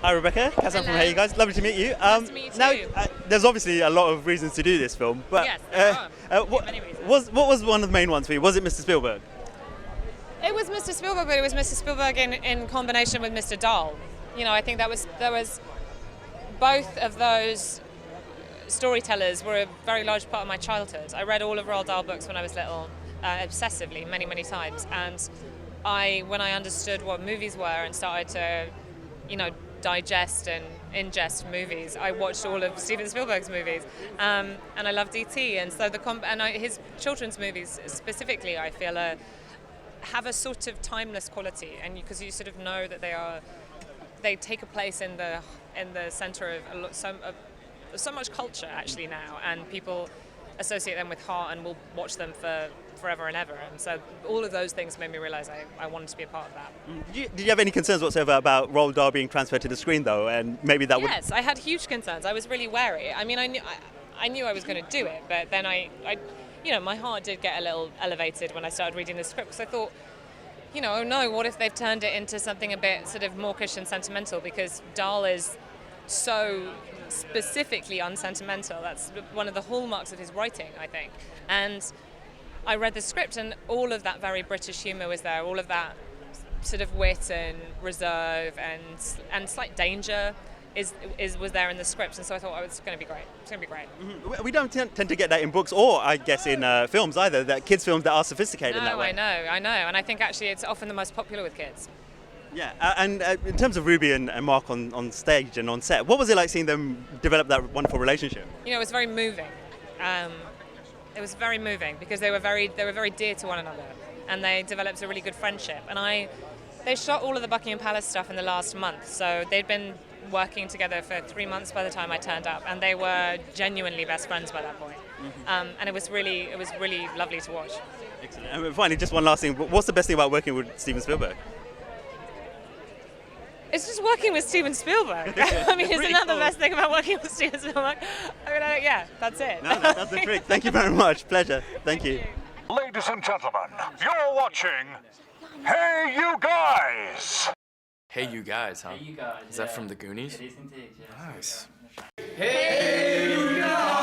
Hi Rebecca, Kazan from HeyUGuys. Lovely to meet you. Nice to meet you too. Now, there's obviously a lot of reasons to do this film, but Yes, there are. Many reasons. what was one of the main ones for you? Was it Mr. Spielberg? It was Mr. Spielberg, but it was Mr. Spielberg in combination with Mr. Dahl. You know, I think there was both of those storytellers were a very large part of my childhood. I read all of Roald Dahl books when I was little, obsessively, many, many times. And when I understood what movies were and started to, digest and ingest movies, I watched all of Steven Spielberg's movies, and I loved E.T. And so his children's movies specifically, I feel, have a sort of timeless quality, and because you sort of know that they take a place in the center of so much culture actually now, and people associate them with heart and will watch them for forever and ever. And so all of those things made me realize I wanted to be a part of that. Did you have any concerns whatsoever about Roald Dahl being transferred to the screen though, and maybe that would... Yes, I had huge concerns. I was really wary. I mean, I knew I was going to do it, but then my heart did get a little elevated when I started reading the script, because I thought, oh no, what if they've turned it into something a bit sort of mawkish and sentimental, because Dahl is so specifically unsentimental. That's one of the hallmarks of his writing, I think. And I read the script, and all of that very British humour was there, all of that sort of wit and reserve and slight danger was there in the script, and so I thought, oh, it's going to be great. It's going to be great. Mm-hmm. We don't tend to get that in books, or I guess in films either, that kids' films that are sophisticated in that way. I know, and I think actually it's often the most popular with kids. Yeah, and in terms of Ruby and Mark on stage and on set, what was it like seeing them develop that wonderful relationship? It was very moving. It was very moving because they were very dear to one another, and they developed a really good friendship. And they shot all of the Buckingham Palace stuff in the last month, so they'd been working together for 3 months by the time I turned up, and they were genuinely best friends by that point. Mm-hmm. And it was really lovely to watch. Excellent. And finally, just one last thing: what's the best thing about working with Steven Spielberg? It's just working with Steven Spielberg. I mean, isn't that the best thing about working with Steven Spielberg? I mean, yeah, that's it. No, that's the trick. Thank you very much. Pleasure. Thank you. Ladies and gentlemen, you're watching Hey You Guys! Hey You Guys, huh? Hey You Guys. Is that from the Goonies? It is indeed, yeah. Nice. Hey You Guys!